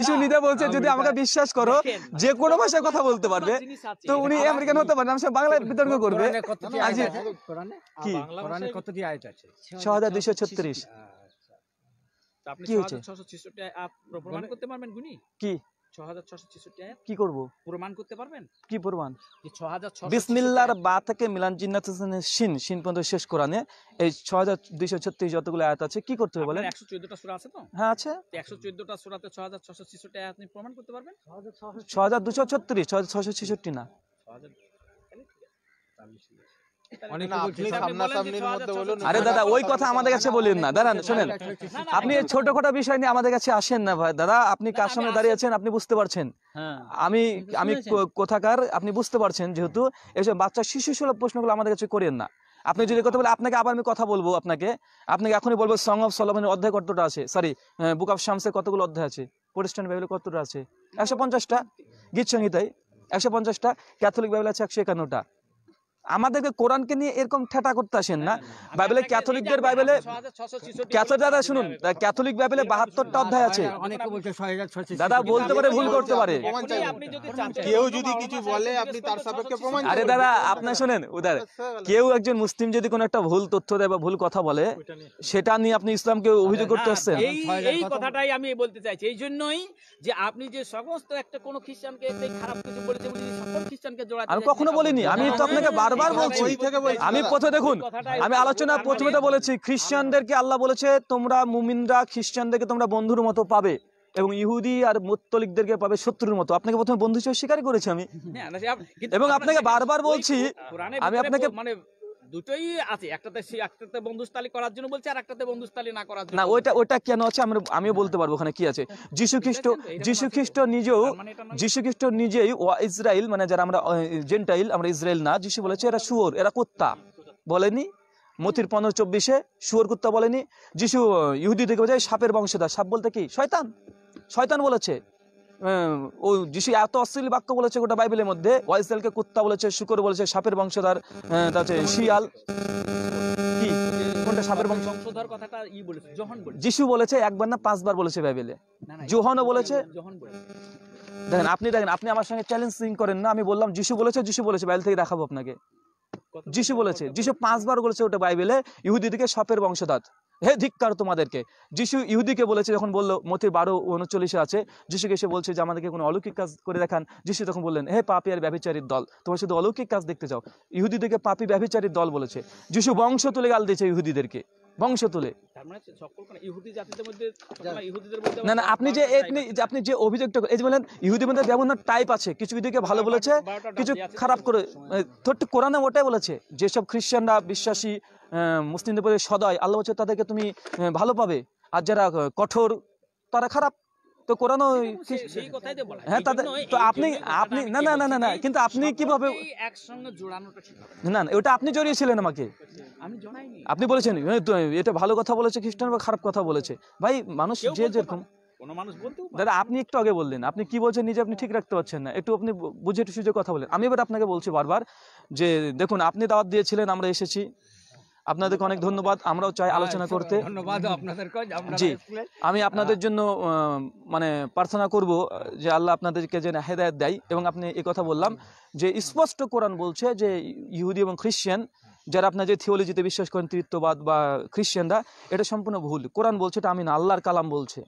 যিশু নিজে বলছে যদি আমাকে বিশ্বাস করো যে কোনো ভাষায় কথা বলতে পারবে, তো উনি আমেরিকান হতে পারেন, আমার সাথে বাংলায় বিতর্ক করবে। কি কোরআনে কতটি আয়াত আছে? 6236। আপনি কি হয়েছে? 6666 আয়াত প্রমাণ করতে পারবেন গুনি? কি 6666 আয়াত কি করব? প্রমাণ করতে পারবেন? কি প্রমাণ? যে 6666 বিসমিল্লাহর বা থেকে মিলান জিন্নাতুনের শিন পর্যন্ত শেষ কোরআনে এই 6236 যতগুলো আয়াত আছে, কি করতে হবে বলেন? 114টা সূরা আছে তো? হ্যাঁ আছে। 114টা সূরাতে 6666 আয়াত আপনি প্রমাণ করতে পারবেন? 6236, 6666 না। আরে দাদা ওই কথা আমাদের কাছে বলেন না, দাঁড়ান শোনেন, আপনি ছোটখাটো বিষয় নিয়ে আমাদের কাছে আসেন না ভাই। দাদা আপনি কার সামনে দাঁড়িয়ে আছেন আপনি বুঝতে পারছেন, আমি কোথাকার আপনি বুঝতে পারছেন, যেহেতু এইসব বাচ্চা শিশু সুলভ প্রশ্নগুলো আমাদের কাছে করেন না। আপনি যদি কথা বলে আপনাকে আবার আমি কথা বলবো, আপনাকে এখনই বলবো সং অফ সলোমনের অধ্যায় কতটা আছে, সরি বুক অফ শামসের কতগুলো অধ্যায় আছে, প্রোটেস্ট্যান্ট বাইবেলে কতটা আছে? 150টা, গীত সংহিতায় 150টা, ক্যাথলিক বাইবেল আছে 151টা। আমাদেরকে কোরআনকে নিয়ে এরকম ঠেটা করতে আসেন না। বাইবেলে ক্যাথলিকদের বাইবেলে শুনুন, ক্যাথলিক বাইবেলে 72টা অধ্যায় আছে। দাদা বলতে পারে, ভুল করতে পারে, কেউ যদি কিছু বলে আপনি তার সাপেক্ষে প্রমাণ। আরে দাদা আপনি শুনেন, উদার কেউ একজন মুসলিম যদি কোনো একটা ভুল তথ্য দেয় বা ভুল কথা বলে, সেটা নিয়ে আপনি ইসলামকে অভিযোগ করতে আসছেন। এই কথাটাই আমি বলতে চাইছি। এই জন্যই যে আপনি যে সমস্ত একটা কোন খ্রিস্টানকে খারাপ কিছু বলেছে, সকল খ্রিস্টানকে জোড়াতে আমি কখনো বলিনি। আমি তো আপনাকে বারবার বলছি, আমি প্রথমে দেখুন, আমি আলোচনা প্রথমে তো বলেছি খ্রিস্টানদেরকে আল্লাহ বলেছে তোমরা মুমিনরা খ্রিস্টানদেরকে তোমরা বন্ধুর মতো পাবে, এবং ইহুদি আর মুত্তলিকদেরকে পাবে শত্রুর মতো। আপনাকে প্রথমে বন্ধু হিসেবে স্বীকারই করেছি আমি, এবং আপনাকে বারবার বলছি, আমি আপনাকে মানে দুটোই আছে, একটাতে বন্ধুস্থালি করার জন্য বলছে, আর একটাতে বন্ধুস্থালি না করার জন্য। না ওটা কেন আছে আমিও বলতে পারবো ওখানে কি আছে। যিশু খ্রিস্ট নিজেই ইসরায়েল, মানে যারা আমরা জেন্টাইল, আমরা ইসরায়েল না, যিশু বলেছে এরা শুয়োর, এরা কুত্তা বলেনি? মথির 15:24 শুয়োর কুত্তা বলেনি? যিশু ইহুদি থেকে বোঝায় সাপের বংশধর। সাপ বলতে কি? শয়তান বলেছে। ও যিশু এত অশ্লীল বাক্য বলেছে গোটা বাইবেলের মধ্যে। ইসরায়েলকে কুত্তা বলেছে, শুকর বলেছে, সাপের বংশধর, শিয়াল। কি কোনটা সাপের বংশধর কথাটা বলেছে? যোহন বলেছে। যিশু বলেছে একবার না 5 বার বলেছে বাইবেলে। যোহনও বলেছে। দেখেন আপনি আমার সঙ্গে চ্যালেঞ্জিং করেন না। আমি বললাম যিশু বলেছে, বাইবেল থেকে দেখাবো আপনাকে। যিশু বলেছে, যিশু 5 বার বলেছে ওটা বাইবেলে, ইহুদিদেরকে সাপের বংশধর। হে ধিক্কার তোমাদেরকে। যিশু ইহুদিকে বলেছে, যখন বললো মথির 12:39 আছে, যিশুকে এসে বলছে যে আমাদেরকে কোনো অলৌকিক কাজ করে দেখান। যিশু তখন বললেন, হে পাপী আর ব্যভিচারীর দল, তোমরা শুধু অলৌকিক কাজ দেখতে চাও। ইহুদিদেরকে পাপী ব্যভিচারীর দল বলেছে। যিশু বংশ তুলে গাল দিয়েছে ইহুদিদেরকে, বংশ তুলে। না আপনি যে অভিযোগটা, এই যে বলেন ইহুদির মধ্যে বিভিন্ন টাইপ আছে, কিছু ইহুদিকে ভালো বলেছে, কিছু খারাপ করে। কোরআনে ওটাই বলেছে, যেসব খ্রিস্টানরা বিশ্বাসী, মুসলিমদের প্রতি সদয়, আল্লাহ বলছে তাদেরকে তুমি ভালো পাবে, আর যারা কঠোর তারা খারাপ। তো কোরআন, হ্যাঁ তাদের তো আপনি না কিন্তু আপনি কিভাবে একসঙ্গে জোড়ানোটা ঠিক হবে না? ওটা আপনি জড়িয়েছিলেন আমাকে, আমি জড়াইনি। আপনি বলেছেন এটা ভালো কথা বলেছে খ্রিস্টান বা খারাপ কথা বলেছে। ভাই মানুষ যে যেরকম, দাদা আপনি একটু আগে বললেন, আপনি কি বলছেন নিজে আপনি ঠিক রাখতে পারছেন না, একটু আপনি বুঝে একটু সুযোগ কথা বলেন। আমি এবার আপনাকে বলছি বারবার যে দেখুন, আপনি দাওয়াত দিয়েছিলেন, আমরা এসেছি, আপনাদেরকে অনেক ধন্যবাদ। আমরাও চাই আলোচনা করতে। জি, আমি আপনাদের জন্য মানে প্রার্থনা করব যে আল্লাহ আপনাদেরকে যেন হেদায়েত দেয়। এবং আপনি এই কথা বললাম যে স্পষ্ট কোরআন বলছে যে ইহুদি এবং খ্রিস্টান যারা আপনার যে থিওলজিতে বিশ্বাস করেন, তৃতীয়বাদ বা খ্রিস্টানরা, এটা সম্পূর্ণ ভুল। কোরআন বলছে এটা আমি না, আল্লাহর কালাম বলছে,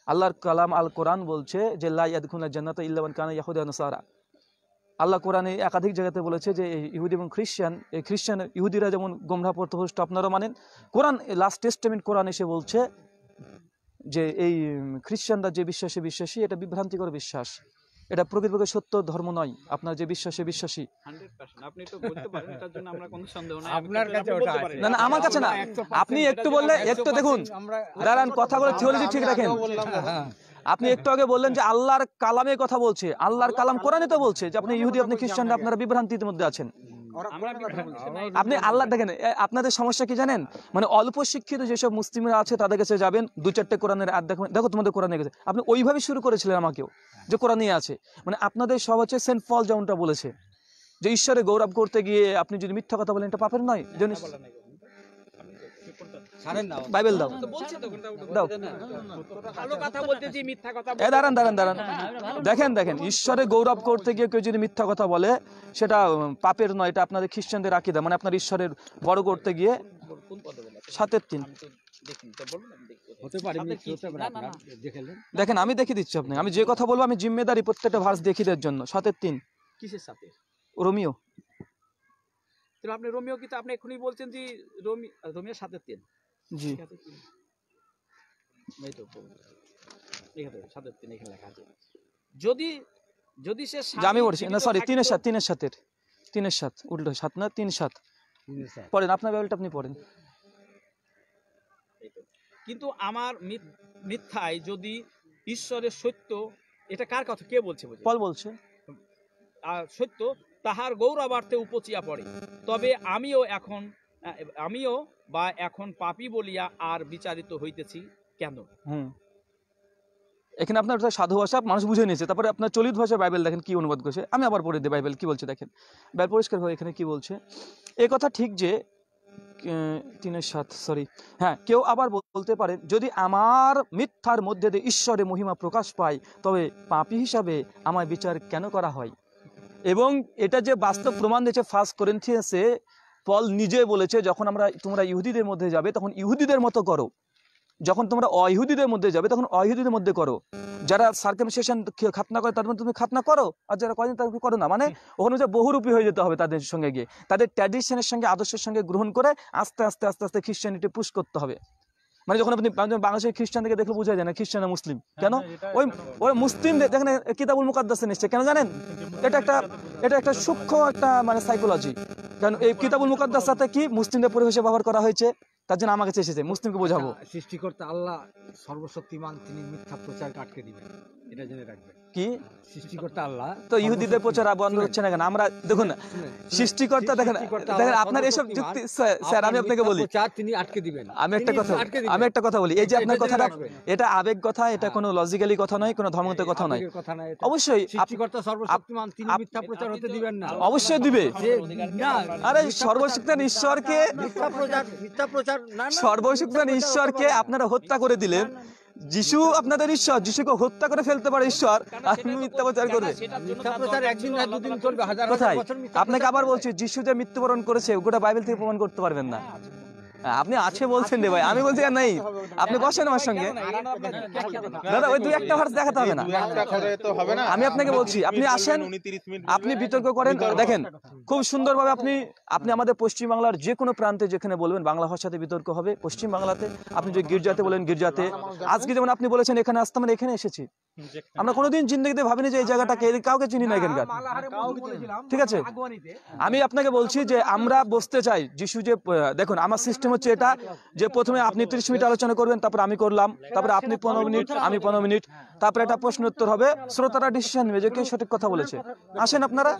আল্লাহর কালাম আল কোরআন বলছে যে লা ইয়াদখুলুল জান্নাতা ইল্লা মান কানা ইয়াহুদা ওয়া নাসারা। আল্লাহ কোরআনে একাধিক জায়গাতে বলেছে যে ইহুদি এবং খ্রিস্টান ইহুদিরা যেমন গোমরাহ পথভ্রষ্ট আপনারা মানেন, কোরআন লাস্ট টেস্টামেন্ট কোরআন এসে বলছে যে এই খ্রিস্টানরা যে বিশ্বাসী এটা বিভ্রান্তিকর বিশ্বাস, এটা প্রকৃতপক্ষে সত্য ধর্ম নয়। আপনার যে বিশ্বাসী 100% আপনি তো বলতে পারেন, এটার জন্য আমরা কোনো সন্দেহ নাই। আপনার কাছে ওটা আছে না আমার কাছে না। আপনি একটু বললে একটু দেখুন, দাঁড়ান কথাগুলো থিওলজি ঠিক রাখেন। আপনি একটু আগে বললেন যে আল্লাহর কালামে কথা বলছে, আল্লাহর কালাম কোরআনে তো বলছে যে আপনি ইহুদি, আপনি খ্রিস্টানরা আপনারা বিভ্রান্তির মধ্যে আছেন। আপনি আল্লাহ দেখেন, আপনাদের সমস্যা কি জানেন, মানে অল্প শিক্ষিত যেসব মুসলিমরা আছে তাদের কাছে যাবেন, 2-4টে কোরআনের আয়াত দেখো তোমাদের কোরআনে গেছে, আপনি ওইভাবে শুরু করেছিলেন আমাকেও যে কোরআনে আছে। মানে আপনাদের সব হচ্ছে সেন্ট পল যেমনটা বলেছে যে ঈশ্বরে গৌরব করতে গিয়ে আপনি যদি মিথ্যা কথা বলেন এটা পাপের নয়। ছাড়েন না বাইবেল দাও তো বলছি তো দাও। ভালো কথা বলতেছি মিথ্যা কথা দাঁড়ান দেখেন ঈশ্বরের গৌরব করতে গিয়ে কেউ যদি মিথ্যা কথা বলে সেটা পাপের নয়, এটা আপনাদের খ্রিস্টানদের আকীদা, মানে আপনার ঈশ্বরের বড় করতে গিয়ে। কোন পদে বলে 7:3 দেখুন তো বলুন আমি দেখতে হতে পারে সাথে মিথ্যে কি- হতে পারে না, না, আপনার না। দেখে নেন। দেখেন আমি দেখিয়ে দিচ্ছি আপনাকে, আমি যে কথা বলবো আমি জিম্মেদারি প্রত্যেকটা ভার্স দেখিয়ে দেওয়ার জন্য। 7:3 কিসের সাথে? রোমিও। তাহলে আপনি রোমিও কি তো আপনি এখনই বলছেন যে রোমিও 7:3 জি ঠিক আছে কি? এই তো এখানে 7:3 এখানে লেখা আছে। যদি সে যে আমি বলছি না, সরি 3-7 থাকতো- 3-7 উল্টো 7 না 3-7 তিনি স্যার পড়েন, আপনার বাইবেলটা আপনি পড়েন। এই তো। কিন্তু আমার মিথ্যায় যদি ঈশ্বরের সত্য, এটা কার কথা কে বলছে বুঝে? পল বলছে আর সত্য তাহার গৌরবার্থে উপচিয়া পড়ে, তবে আমিও এখন পাপী বলিয়া আর বিচারিত হইতেছি কেন? এখানে আপনার সাধু ভাষা মানুষ বুঝে নিয়েছে, তারপরে আপনার চলিত ভাষায় বাইবেল দেখেন কি অনুবাদ করছে। আমি আবার পড়ে দিই বাইবেল কি বলছে, দেখেন বাইবেল পরিষ্কার ভাবে এখানে কি বলছে। এই কথা ঠিক যে 3:7 সরি হ্যাঁ, কেউ আবার বলতে পারে যদি আমার মিথ্যার মধ্যে দিয়ে ঈশ্বরের মহিমা প্রকাশ পায় তবে পাপী হিসাবে আমার বিচার কেন করা হয়। এবং এটা যে বাস্তব প্রমাণ দিয়েছে 1 করিন্থিয়াসে পল নিজে বলেছে, যখন তোমরা ইহুদিদের মধ্যে যাবে তখন ইহুদিদের মতো করো, যখন তোমরা অইহুদিদের মধ্যে যাবে তখন অইহুদিদের মধ্যে করো, যারা সার্কামসিশন খাতনা করে তাদের মধ্যে তুমি খাতনা করো, আর যারা করেন তাদেরকে করো না। মানে ওখানে যে বহুরূপী হয়ে যেতে হবে তাদের সঙ্গে গিয়ে, তাদের ট্র্যাডিশনের সঙ্গে আদর্শের সঙ্গে গ্রহণ করে আস্তে আস্তে আস্তে আস্তে খ্রিস্টানিটি পুশ করতে হবে। মানে যখন আপনি বাংলাদেশের খ্রিস্টানদেরকে দেখলে বোঝা যায় না খ্রিস্টান না মুসলিম, কেন ওই মুসলিমদের দেখেন কিতাবুল মুকাদ্দাসে নিশ্চয়, কেন জানেন? এটা একটা সূক্ষ্ম একটা মানে সাইকোলজি। কারণ এই কিতাবুল মুকাদ্দাস সাথে কি মুসলিমদের পরিভাষা ব্যবহার করা হয়েছে, তার জন্য আমার কাছে এসেছে মুসলিমকে বোঝাবো। সৃষ্টিকর্তা আল্লাহ সর্বশক্তিমান, তিনি মিথ্যা প্রচারকে আটকে দিবেন, এটা জেনে রাখবেন। কি সৃষ্টিকর্তা আল্লাহ তো ইহুদিদের প্রচার বন্ধ হচ্ছে না কেন? আমরা দেখুন না, সৃষ্টিকর্তা দেখেন আপনার এসব যুক্তি স্যার আমি আপনাকে বলি, তিনি আটকে দিবেন। আমি একটা কথা বলি, এই যে আপনার কথাটা এটা আবেগ কথা, এটা কোনো লজিক্যালি কথা নয়, কোনো ধর্মগত কথা নয়। অবশ্যই সৃষ্টিকর্তা সর্বশক্তিমান, তিনি মিথ্যা প্রচার হতে দিবেন না। অবশ্যই দিবে। আরে সর্বশক্তিমান ঈশ্বরকে মিথ্যা প্রচার না, সর্বশক্তিমান ঈশ্বরকে আপনারা হত্যা করে দিলেন। যিশু আপনাদের ঈশ্বর, যিশুকে হত্যা করে ফেলতে পারে ঈশ্বর, আপনি মিথ্যা প্রচার করবে। মিথ্যা প্রচার একদিন না দুদিন চলবে, হাজার কোথায়? বছর মিথ্যা আপনাকে আবার বলছি, যিশু যে মৃত্যুবরণ করেছে গোটা বাইবেল থেকে প্রমাণ করতে পারবেন না। আপনি আছে বলছেন রে ভাই, আমি বলছি আর নেই। আপনি বসেন আমার সঙ্গে দাদা, ওই 2-1 ভার্স দেখাতে হবে না, আমি আপনাকে বলছি আপনি আসেন, আপনি বিতর্ক করেন। দেখেন খুব সুন্দরভাবে আপনি আমাদের পশ্চিমবাংলার যে কোনো প্রান্তে যেখানে বলবেন বাংলা ভাষাতে বিতর্ক হবে। পশ্চিমবাংলাতে আপনি যে গির্জাতে বলেন গির্জাতে, আজকে যেমন আপনি বলেছেন এখানে আসতে, আমরা এখানে এসেছি। আমরা কোনোদিন জিন্দগিতে ভাবিনি যে এই জায়গাটাকে, কাউকে চিনি না এখানকার, ঠিক আছে? আমি আপনাকে বলছি যে আমরা বসতে চাই। যিশু যে দেখুন আমার সিস্টেম হচ্ছে এটা, যে প্রথমে আপনি 30 মিনিট আলোচনা করবেন, তারপর আমি করলাম, তারপরে আপনি 15 মিনিট, আমি 15 মিনিট, তারপরে একটা প্রশ্ন উত্তর হবে, শ্রোতারা ডিসিশন নেবে যে কে সঠিক কথা বলেছে। আসেন আপনারা,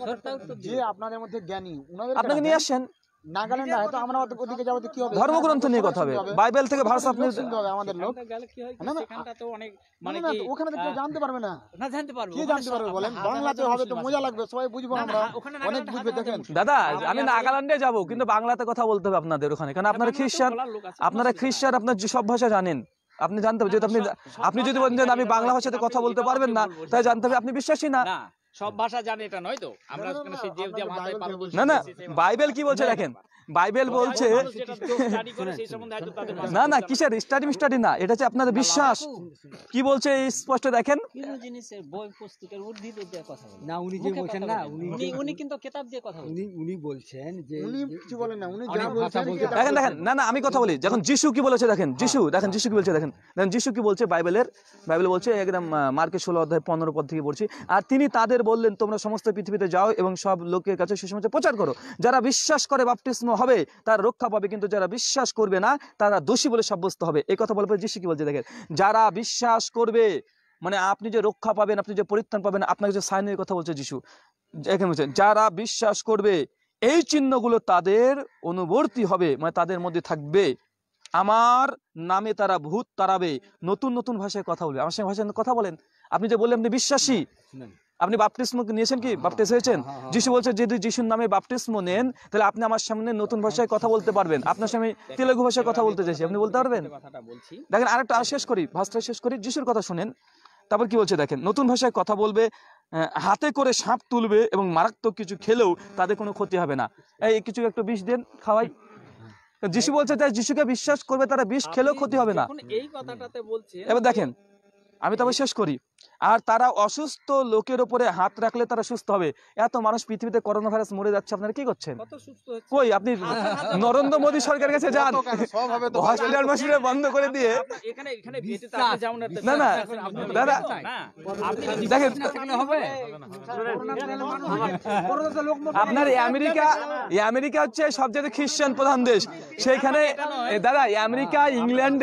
যে আপনাদের মধ্যে জ্ঞানী উনাদের আপনাকে নিয়ে আসেন, নাগাল্যান্ড হয়তো আমরা ওদিকে যাবো তো কি হবে, ধর্মগ্রন্থ নিয়ে কথা হবে, বাইবেল থেকে ভার্স আপনি শুনতে হবে আমাদের লোক, গেলে কি হয়, না, না, সেখানটা তো অনেক মানে মানে কি ওখানে তো কেউ জানতে পারবে না, না জানতে পারবো, কি জানতে পারবে বলেন? বাংলাতে হবে তো মজা লাগবে, সবাই বুঝবো, আমরা অনেক বুঝবে। দেখেন দাদা, আমি নাগাল্যান্ডে যাব কিন্তু বাংলাতে কথা বলতে হবে আপনাদের ওখানে, কারণ আপনারা খ্রিস্টান, আপনার যে সব ভাষা জানেন, আপনি জানতে হবে। যেহেতু আপনি যদি বলেন যে আমি বাংলা ভাষাতে কথা বলতে পারবেন না, তাই জানতে হবে আপনি বিশ্বাসী না। না সব ভাষা জানে এটা নয় তো, আমরা ওখানে সেই যে মাথায় পারবো। না বাইবেল কি বলছে দেখেন, বাইবেল বলছে না কিসের স্টাডি না, এটা হচ্ছে আপনাদের বিশ্বাস। কি বলছে স্পষ্ট দেখেন, বিভিন্ন জিনিসের বই পুস্তকের উদ্ধৃত দিয়ে কথা বলেন না, উনি যে বলছেন না, উনি কিন্তু কিতাব দিয়ে কথা বলেন। উনি বলছেন যে উনি কিছু বলেন না, উনি অনেক যা ভাষা বলছেন বলতে এটা- দেখেন না আমি কথা বলি, যখন যিশু কি বলেছে দেখেন, যিশু কি বলছে দেখেন যিশু কি বলছে, বাইবেল বলছে একদম মার্কের 16 পদ থেকে পড়ছি, আর তিনি তাদের বললেন তোমরা সমস্ত পৃথিবীতে যাও এবং সব লোকের কাছে সুসমাচার প্রচার করো, যারা বিশ্বাস করে বাপ্তিস্ম হবে তারা রক্ষা পাবে, কিন্তু যারা বিশ্বাস করবে না তারা দোষী বলে সাব্যস্ত হবে। এই কথা বলার পর যিশু কি বলছে দেখেন, যারা বিশ্বাস করবে, মানে আপনি যে রক্ষা পাবেন, আপনি যে পরিত্রাণ পাবেন, আপনাকে যে সাইনের কথা বলছে যিশু, এখানে বলছে যারা বিশ্বাস করবে এই চিহ্নগুলো তাদের অনুবর্তী হবে, মানে তাদের মধ্যে থাকবে, আমার নামে তারা ভূত তাড়াবে, নতুন নতুন ভাষায় কথা বলবে। আমার সঙ্গে ভাষায় কথা বলেন, আপনি যে বললেন আপনি বিশ্বাসী, আপনি বাপটিস্ম নিয়েছেন কি? বাপটিস্ম হয়েছেন? যিশু বলছে যদি যিশুর নামে বাপটিস্ম নেন তাহলে আপনি আমার সামনে নতুন ভাষায় কথা বলতে পারবেন। আপনার সামনে তেলুগু ভাষায় কথা বলতে চাইছি, আপনি বলতে পারবেন? কথাটা বলছি, দেখেন আরেকটা শেষ করি, ভাষটা শেষ করি, যিশুর কথা শুনেন। তারপর কি বলছে দেখেন, নতুন ভাষায় কথা বলবে, হাতে করে সাপ তুলবে এবং মারাত্মক কিছু খেলেও তাদের কোনো ক্ষতি হবে না। এই কিছু একটু বিষ দেন, খাওয়াই। যিশু বলছে তাই যিশুকে বিশ্বাস করবে তারা বিষ খেলেও ক্ষতি হবে না। এখন এই কথাটাতে বলছে এবার দেখেন, আমি তবে শেষ করি। আর তারা অসুস্থ লোকের উপরে হাত রাখলে তারা সুস্থ হবে। এত মানুষ পৃথিবীতে করোনা ভাইরাস মরে যাচ্ছে, আপনারা কি করছেন? কত সুস্থ হচ্ছে। কই আপনি নরেন্দ্র মোদী সরকারের কাছে যান, হসপিটাল মসপিটাল বন্ধ করে দিয়ে। এখানে এখানে বিয়েতে আপনি যেমন না, না, দাদা, দেখেন আপনার আমেরিকা হচ্ছে সবচেয়ে খ্রিস্টান প্রধান দেশ। সেইখানে দাদা আমেরিকা ইংল্যান্ড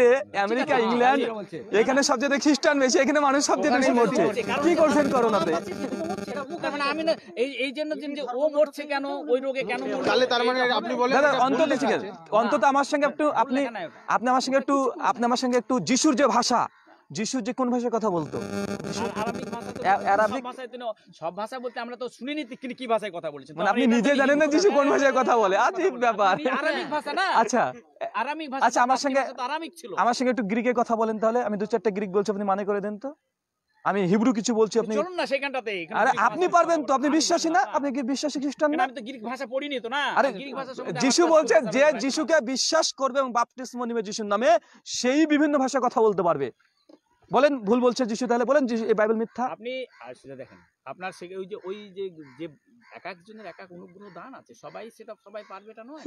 এখানে সবচেয়ে খ্রিস্টান বেশি, এখানে মানুষ সবচেয়ে বেশি মরছে। কি করছেন করোনাতে? আমি না এই জন্য যে ও মরছে কেন, ওই রোগে কেন মরছে, তাহলে তার মানে আপনি বলেন দাদা অন্তত আমার সঙ্গে একটু আপনি আমার সঙ্গে একটু যিশুর যে ভাষা, যিশুর যে কোন ভাষায় কথা বলতো? আরবিক ভাষায় তিনি সব ভাষা বলতে আমরা তো শুনিনি তিনি কি ভাষায় কথা বলছেন। মানে আপনি নিজে জানেন না যিশু কোন ভাষায় কথা বলে? আজীব ব্যাপার। আরামিক ভাষা না? আচ্ছা আরামিক ভাষা। আচ্ছা, আমার সঙ্গে আরামিক ছিল। আমার সঙ্গে একটু গ্রিকে কথা বলেন তাহলে। আমি 2-4টা গ্রিক বলছি, আপনি মানে করে দেন তো। আমি হিব্রু কিছু বলছি, আপনি চলুন না সেখানটাতে। আরে আপনি পারবেন তো, আপনি বিশ্বাসী না? আপনি কি বিশ্বাসী খ্রিস্টান না? আমি তো গ্রিক ভাষা পড়িনি তো না। আরে গ্রিক ভাষা সম্বন্ধে যিশু বলছে যে যিশুকে বিশ্বাস করবে এবং বাপটিস্ম নিবে যিশুর নামে, সেই বিভিন্ন ভাষায় কথা বলতে পারবে। বলেন ভুল বলছে যিশু? তাহলে বলেন এই বাইবেল মিথ্যা। আপনি সেটা দেখেন, আপনার ওই যে এক একজনের এক এক অনুগ্রহ দান আছে, সবাই পারবে এটা নয়।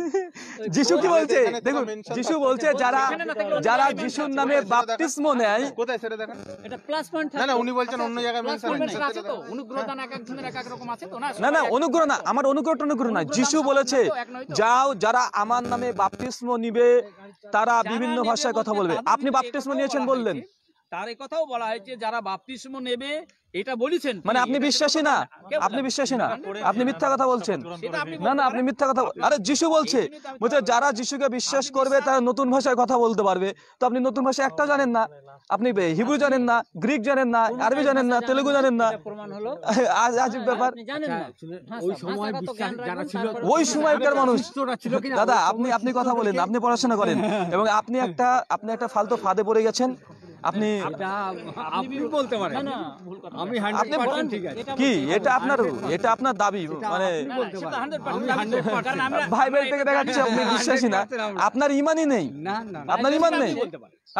যিশু কি বলছে দেখুন, যিশু বলছে যারা যিশুর নামে বাপটিস্ম নেয়। কোথায় সেটা দেখেন? এটা প্লাস পয়েন্ট না না, উনি বলছেন অন্য জায়গায় মেনশন আছে তো, অনুগ্রহ দান এক একজনের এক এক রকম আছে তো না? না অনুগ্রহ না, আমার অনুগ্রহ না। যিশু বলেছে যাও, যারা আমার নামে বাপটিস্ম নিবে তারা বিভিন্ন ভাষায় কথা বলবে। আপনি বাপটিস্ম নিয়েছেন বললেন, তার এই কথাও বলা হয়েছে যারা বাপতিস্ম নেবে, এটা বলেছেন। মানে আপনি বিশ্বাসী না? আপনি বিশ্বাসী না? আপনি মিথ্যা কথা বলছেন। না আপনি মিথ্যা কথা। আরে যিশু বলছে যারা যিশুকে বিশ্বাস করবে তারা নতুন ভাষায় কথা বলতে পারবে। তো আপনি নতুন ভাষা একটাও জানেন না। আপনি হিব্রু জানেন না, গ্রিক জানেন না, আরবি জানেন না, তেলুগু জানেন না। প্রমাণ হলো আজীব ব্যাপার। জানেন না ওই সময় বিশ্বাস যারা ছিল, ওই সময়কার মানুষ। ছিল কিনা দাদা আপনি কথা বলেন, আপনি পড়াশোনা করেন এবং আপনি একটা ফালতু ফাঁদে পড়ে গেছেন। আপনি বলতে পারেন না ভুল কথা। আমি 100% ঠিক আছে। কি এটা আপনার দাবি? মানে বাইবেল থেকে দেখাচ্ছে আপনি বিশ্বাসী না, আপনার ইমানই নেই। আপনার ইমান নেই।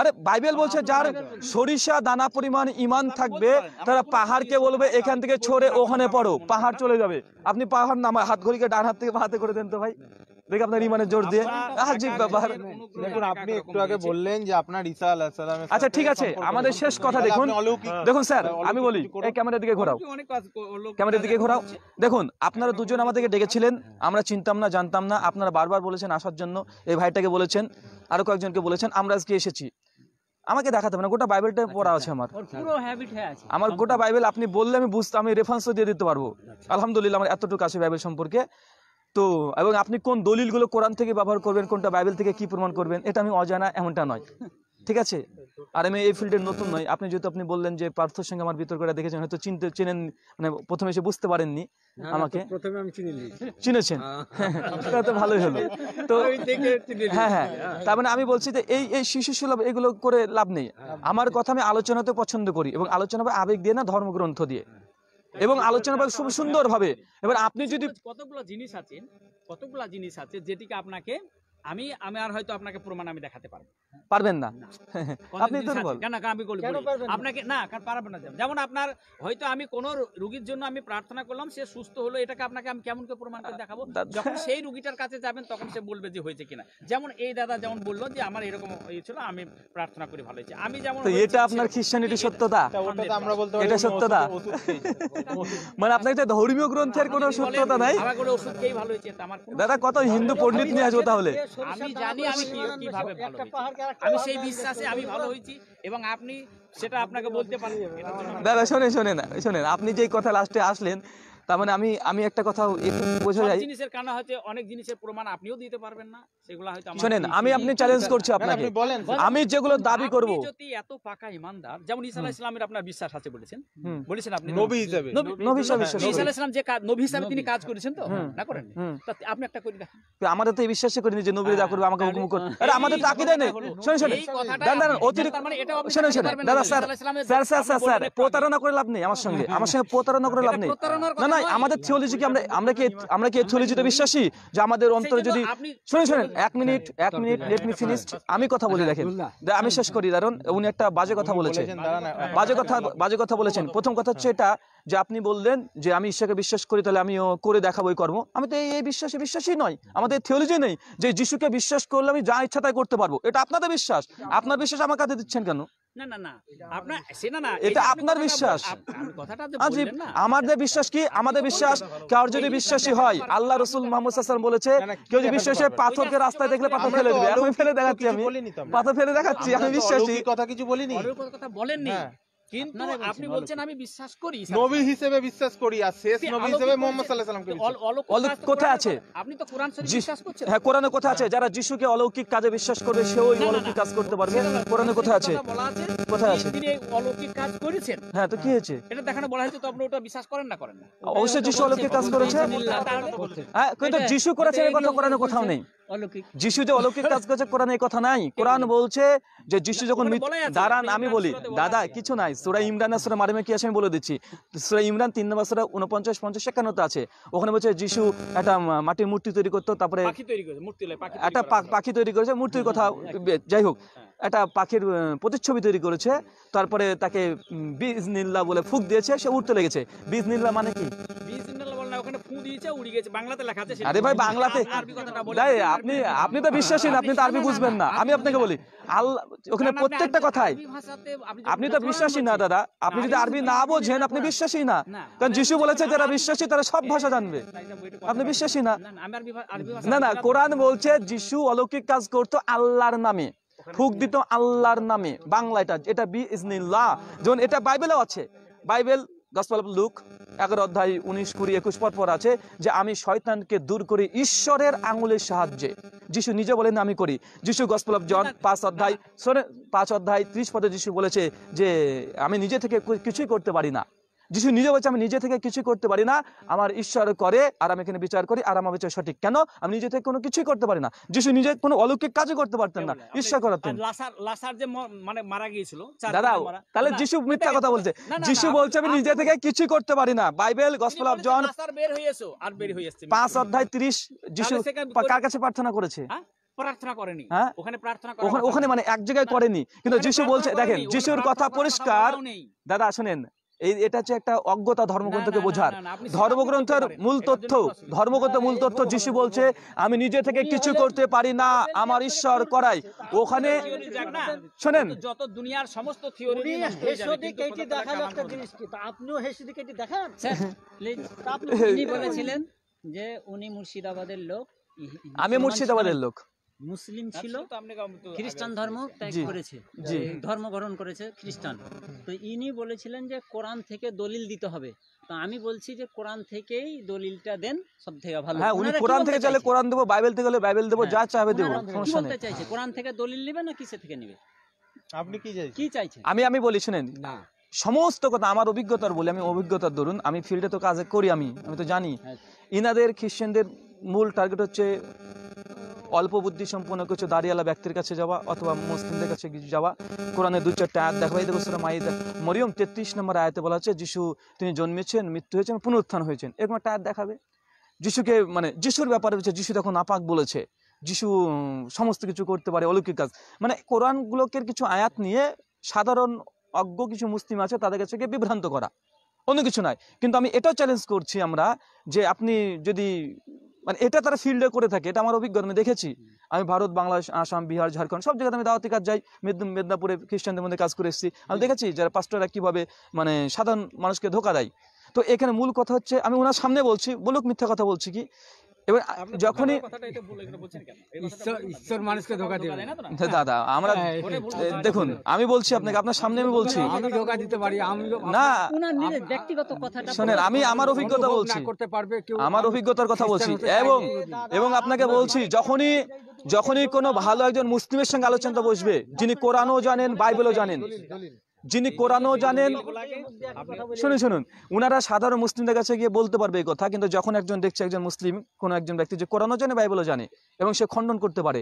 আরে বাইবেল বলছে যার সরিষা দানা পরিমাণ ইমান থাকবে তারা পাহাড়কে বলবে এখান থেকে ছড়ে ওখানে পড়ো, পাহাড় চলে যাবে। আপনি পাহাড় নামা হাত ঘড়িকে ডান হাত থেকে হাতে করে দেন তো ভাই, দেখে আপনার ইমানের জোর দিয়ে। আজীব ব্যাপার। দেখুন আপনি একটু আগে বললেন যে আপনার ঈসা আলাইহিস সালামের আচ্ছা ঠিক আছে, আমাদের শেষ কথা দেখুন। দেখুন স্যার আমি বলি, এই ক্যামেরার দিকে ঘোরাও, ক্যামেরার দিকে ঘোরাও। দেখুন আপনারা দুজন আমাদেরকে ডেকেছিলেন, আমরা চিনতাম না, জানতাম না। আপনারা বারবার বলেছেন আসার জন্য, এই ভাইটাকে বলেছেন, আরো কয়েকজনকে বলেছেন। আমরা আজকে এসেছি। আমাকে দেখাতে হবে না, গোটা বাইবেলটা পড়া আছে আমার। পুরো হ্যাবিট হয়ে আছে আমার গোটা বাইবেল আপনি বললে আমি বুঝতে, আমি রেফারেন্সও দিয়ে দিতে পারবো। আলহামদুলিল্লাহ আমার এতটুকু আছে বাইবেল সম্পর্কে। তো এবং আপনি কোন দলিলগুলো কোরআন থেকে ব্যবহার করবেন, কোনটা বাইবেল থেকে কি প্রমাণ করবেন, এটা আমি অজানা এমনটা নয়, ঠিক আছে? আর আমি এই ফিল্ডের নতুন নয়। আপনি যেহেতু আপনি বললেন যে পার্থর সঙ্গে আমার বিতর্কটা দেখেছেন, হয়তো চেনেন, মানে প্রথমে এসে বুঝতে পারেননি আমাকে। প্রথমে আমি চিনেছেন, সেটা তো ভালোই হলো। তো হ্যাঁ, তার মানে আমি বলছি যে এই শিশু সুলভ এগুলো করে লাভ নেই। আমার কথা আমি আলোচনাতে পছন্দ করি, এবং আলোচনা আবেগ দিয়ে না, ধর্মগ্রন্থ দিয়ে, এবং আলোচনা খুব সুন্দর ভাবে। এবার আপনি যদি কতগুলো জিনিস আছে যেটিকে আপনাকে আমি আর হয়তো আপনাকে প্রমাণ আমি দেখাতে পারবেন না। আপনি তো বল কেন আমি বলি আপনাকে না, কারণ পারবেন না। যেমন আপনার হয়তো আমি কোন রোগীর জন্য আমি প্রার্থনা করলাম, সে সুস্থ হলো, এটাকে আপনাকে আমি কেমন করে প্রমাণ করে দেখাবো? যখন সেই রোগীটার কাছে যাবেন তখন সে বলবে যে হয়েছে কিনা। যেমন এই দাদা যেমন বললো যে আমার এরকম ছিল, আমি প্রার্থনা করে ভালো হয়েছে। আমি যেমন, এটা আপনার খ্রিস্টানিটি সত্যতা, আমরা বলতে পারি এটা সত্যতা। মানে আপনার একটা ধর্মীয় গ্রন্থের কোনো সত্যতা নাই। আমার কোনো ওষুধ খেয়েই ভালো হয়েছে, আমার দাদা কত হিন্দু পণ্ডিত নিয়ে আসবো তাহলে? আমি জানি আমি কিভাবে ভালো হয়েছি, আমি সেই বিশ্বাসে আমি ভালো হয়েছি, এবং আপনি সেটা আপনাকে বলতে পারেন। দাদা শোনেন, আপনি যে কথা লাস্টে আসলেন, তার মানে আমি একটা কথা একটু বোঝা যায়। জিনিসের কারণে হচ্ছে অনেক জিনিসের প্রমাণ আপনিও দিতে পারবেন না, সেগুলো হয়তো আমার শোনেন, পরিচয় আমি নেই। আপনি চ্যালেঞ্জ করছি না, আপনাকে, আপনি বলেন আমি যেগুলো দাবি করব, আপনি যদি এত পাকা ইমানদার, যেমন ঈসা আলাইহিস সালামের আপনার বিশ্বাস আছে বলেছেন, হুম। বলেছেন আপনি নবী হিসেবে নবী হিসেবে বিশ্বাস ঈসা করি। আলাইহিস সালাম যে নবী হিসাবে তিনি কাজ করেছেন তো হুম। না করেন হুম। আপনি একটা করে দেখেন। আমাদের তো এই বিশ্বাসই করিনি যে নবী যা করবে আমাকে হুকুম করবে। আরে আমাদের তো আকীদা নেই। শোনেন শোনেন, এই কথাটা দাঁড়ান আপনি- অতিরিক্ত, তার মানে এটাও আপনি শোনেন দেখাতে শোনেন পারবেন না দাদা যে স্যার ঈসা আলাইহিস সালামের স্যার স্যার আপনি স্যার স্যার বললেন একটু আগে। প্রতারণা করে লাভ নেই আমার সঙ্গে, আমার সঙ্গে প্রতারণা করে লাভ এটা নেই। প্রতারণার না কথা না, নয়। আমাদের থিওলজি কি আমরা কি এই থিওলজিতে বিশ্বাসী যে আমাদের অন্তরে সেই জন্য যদি, আপনি- শুনেন শুনেন এক মিনিট লেট মি ফিনিশ, আমি কথা বলি দেখেন, আমি শেষ করি, কারণ উনি একটা বাজে কথা বলেছে, বাজে কথা বলেছেন। প্রথম কথা হচ্ছে এটা যে আপনি বললেন যে আমি ঈশ্বরকে বিশ্বাস করি, তাহলে আমিও করে দেখাবো এই কর্ম। আমি তো এই বিশ্বাসই নয়, আমাদের থিওলজি নেই যে যিশুকে বিশ্বাস করলে আমি যা ইচ্ছা তাই করতে পারবো। এটা আপনাদের বিশ্বাস, আপনার বিশ্বাস আমার কাছে দিচ্ছেন কেন? না না না আপনার সে না না এটা এই যে আপনি আপনার কথাটা বিশ্বাস। আপনি কথাটা যে আজি বললেন না, আমাদের বিশ্বাস কি? আমাদের বিশ্বাস কার যদি বিশ্বাসী হয়, আল্লাহ রাসূল মুহাম্মদ সাল্লাল্লাহু আলাইহি ওয়াসাল্লাম বলেছে কেউ যদি বিশ্বাসী পাথরকে রাস্তায় দেখলে পাথর ফেলে দেবে। আমি ফেলে দেখাচ্ছি, আমি পাথর ফেলে দেখাচ্ছি, আমি বিশ্বাসী। কথা কিছু বলিনি, অলৌকিক কথা বলেননি, হ্যাঁ। কিন্তু আপনি বলছেন আমি বিশ্বাস করি নবী হিসেবে বিশ্বাস করি, আর শেষ নবী অলৌকিক হিসেবে বলছে- মুহাম্মদ সাল্লাল্লাহু আলাইহি ওয়াসাল্লামকে বিশ্বাস করি। অলৌকিক কোথায় আছে? আপনি তো কোরআন শরীফ জি- বিশ্বাস করছেন। হ্যাঁ, কোরআনে কোথায় আছে যারা যিশুকে অলৌকিক কাজে বিশ্বাস করবে সেও ওই না, না, অলৌকিক না। কাজ করতে পারবে? সেটা না, কোরআনে কোথায় আছে? কথা বলা আছে, কোথায় আছে? তিনি এই অলৌকিক কাজ করেছেন, হ্যাঁ, তো কি হয়েছে? এটা দেখানো বলা হয়েছে, তো আপনি ওটা বিশ্বাস করেন না করেন না? অবশ্যই যিশু অলৌকিক কাজ করেছে, হ্যাঁ, কিন্তু যিশু করেছে এই কথা কোরআনে কোথাও নেই। অলৌকিক যিশু যে অলৌকিক কাজ করেছে কোরআনে এই কথা নাই। কোরআন বলছে যে যিশু যখন ওখানে বলাই আছে, দাঁড়ান আমি বলি সূরাতে বলা দাদা, আছে। কিছু নাই, সূরা ইমরানের সূরা মারিমে কি আছে আমি বলে দিচ্ছি। সূরা ইমরান 3 নম্বর সূরা 49, 50, 51 আছে। ওখানে বলছে যিশু একটা মাটির মূর্তি তৈরি করতো, তারপরে পাখি তৈরি করেছে, মূর্তি লয়, পাখি একটা তৈরি করা। পাখি তৈরি করেছে, মূর্তির কথা যাই হোক, একটা পাখির প্রতিচ্ছবি তৈরি করেছে, তারপরে তাকে বিজনিল্লাহ বলে ফুক দিয়েছে, সে উঠতে লেগেছে। বিজনিল্লাহ মানে কি? বিসমিল্লাহ বলে না, ওখানে ফু দিয়েছে, উড়ে গেছে, বাংলাতে লেখা আছে সেটা। আরে ভাই, বাংলাতে আরবি কথাটা বলে। তাই আপনি তো বিশ্বাসী না, আপনি তো আরবি বুঝবেন না। আমি আপনাকে বলি আল্লাহ ওখানে না, না, প্রত্যেকটা আপনি কথাই, আরবি ভাষাতে আপনি তো বিশ্বাসী না দাদা, আপনি যদি আরবি না বোঝেন আপনি বিশ্বাসী না। না। কারণ যিশু বলেছে যারা বিশ্বাসী তারা সব ভাষা জানবে, আপনি বিশ্বাসী না। না, না, আমি আরবি ভাষা না না, জানি কোরআন বলছে যিশু অলৌকিক কাজ করতো আল্লাহর নামে, ফুক দিত আল্লাহর নামে। বাংলা এটা বিইজনিল্লাহ, যেমন এটা বাইবেলেও আছে। বাইবেল গসপেল অফ লুক 11 অধ্যায় 19, 20, 21 পর আছে যে আমি শয়তানকে দূর করি ঈশ্বরের আঙুলের সাহায্যে। যিশু নিজে বলেন আমি করি। যিশু গসপেল অফ জন 5 অধ্যায় 30 পদে যিশু বলেছে যে আমি নিজে থেকে কিছুই করতে পারি না। যিশু নিজে বলছে আমি নিজে থেকে কিছুই করতে পারি না, আমার ঈশ্বর করে, আর আমি এখানে বিচার করি, আর আমার বিচার সঠিক। কেন? আমি নিজে থেকে কোনো কিছুই করতে পারি না। যিশু নিজে কোনো অলৌকিক কাজও করতে পারতেন না, ঈশ্বর করাতেন। লাসার যে মানে মারা গিয়েছিল, দাদা তাহলে যিশু মিথ্যা কথা বলছে। যিশু বলছে আমি নিজে থেকে কিছুই করতে পারি না। বাইবেল গসপেল অফ জন লাসার বের হয়েছে, আর বের হয়ে আসছে 5 অধ্যায় 30 যিশু কার কাছে প্রার্থনা করেছে? হ্যাঁ? প্রার্থনা করেনি, হ্যাঁ? ওখানে প্রার্থনা ওখানে মানে এক জায়গায় করেনি, কিন্তু যিশু বলছে, দেখেন যিশুর কথা পরিষ্কার। দাদা শুনেন, এটা হচ্ছে একটা অজ্ঞতা ধর্মগ্রন্থকে বোঝার। ধর্মগ্রন্থের মূল তথ্য, মূল তথ্য যিশু বলছে আমি নিজে থেকে কিছু করতে পারি না, আমার ঈশ্বর করায়। ওখানে শোনেন, যত দুনিয়ার সমস্ত থিওরি আপনিও হেসিদিকে দেখান। স্যার প্লিজ, উনি বলেছিলেন যে উনি মুর্শিদাবাদের লোক, আমি মুর্শিদাবাদের লোক, মুসলিম ছিল, খ্রিস্টান ধর্ম ত্যাগ জি, করেছে, জি। ধর্ম গ্রহণ করেছে খ্রিস্টান। তো ইনি বলেছিলেন যে কোরআন থেকে দলিল দিতে হবে। তো আমি বলছি যে কোরআন থেকেই দলিলটা দেন, সব থেকে ভালো। হ্যাঁ, উনি ওনারা কি কোরআন বলতে থেকে চাইলে চাইছে? কোরআন দেবো, বাইবেল থেকে হলে বাইবেল দেবো, যা চাইবে দেবো, ওনারা কি সমস্যা নেই। বলতে চাইছে? কোরআন থেকে দলিল নেবে না কিসে থেকে নেবে? আপনি কি চাইছেন? কি চাইছে? আমি বলি শুনেন, না, সমস্ত কথা আমার অভিজ্ঞতার বলি, আমি অভিজ্ঞতার দরুন, আমি ফিল্ডে তো কাজ করি, আমি তো জানি ইনাদের খ্রিস্টানদের মূল টার্গেট হচ্ছে অল্প বুদ্ধি সম্পন্ন কিছু দাঁড়িয়ালা ব্যক্তির কাছে যাওয়া, অথবা মুসলিমদের কাছে যাওয়া, কোরআনে 2-4টা আয়াত দেখাবো। এই দেখো সূরা মাইদা মরিয়ম 33 নম্বর আয়াতে বলা হচ্ছে যিশু তিনি জন্মেছেন, মৃত্যু হয়েছেন, পুনরুত্থান হয়েছেন, এরকম একটা আয়াত দেখাবে। যিশুকে মানে যিশুর ব্যাপারে বলছে যিশু তখন নাপাক বলেছে, যিশু সমস্ত কিছু করতে পারে, অলৌকিক কাজ। মানে কোরআনগুলোকে কিছু আয়াত নিয়ে সাধারণ অজ্ঞ কিছু মুসলিম আছে তাদের কাছে গিয়ে বিভ্রান্ত করা, অন্য কিছু নয়। কিন্তু আমি এটাও চ্যালেঞ্জ করছি আমরা যে আপনি যদি মানে এটা তারা ফিল্ডে করে থাকে, এটা আমার অভিজ্ঞতা, আমি দেখেছি। আমি ভারত, বাংলাদেশ, আসাম, বিহার, ঝাড়খণ্ড সব জায়গাতে আমি দাওয়াতি কাজ যাই, মেদিনীপুরে খ্রিস্টানদের মধ্যে কাজ করে এসেছি। আমি দেখেছি যারা পাস্টররা কিভাবে মানে সাধারণ মানুষকে ধোকা দেয়। তো এখানে মূল কথা হচ্ছে, আমি ওনার সামনে বলছি, বলুক মিথ্যা কথা বলছি কি, এবার আপনি যখনই কথাটা এটা ভুল এগুলো বলছেন কেন? এই কথাটা ঈশ্বর বলবেন না। ঈশ্বর মানুষকে ধোকা দেবে দেয় না তো না? দাদা আমরা ওটাই ভুল বলছেন। দেখুন আমি বলছি আপনাকে, আপনার সামনে আমি বলছি আমি ধোকা দিতে পারি, আমি না উনার নিজের ব্যক্তিগত কথাটা শোনেন, আমি আমার অভিজ্ঞতা অনুভব বলছি, না করতে পারবে কেউ, আমার অভিজ্ঞতার কথা বলছি, খ্রিস্টান হতে এবং চাইলে এবং আপনাকে বলছি যখনই কোনো ভালো একজন মুসলিমের সঙ্গে আলোচনাতে বসবে, যিনি কোরআনও জানেন বাইবেলও জানেন, যিনি কোরআনও জানেন, শুনুন উনারা সাধারণ মুসলিমদের কাছে গিয়ে বলতে পারবে এই কথা, কিন্তু যখন একজন দেখছে একজন মুসলিম কোন একজন ব্যক্তি যে কোরআনও জানে বাইবেলও জানে এবং সে খণ্ডন করতে পারে,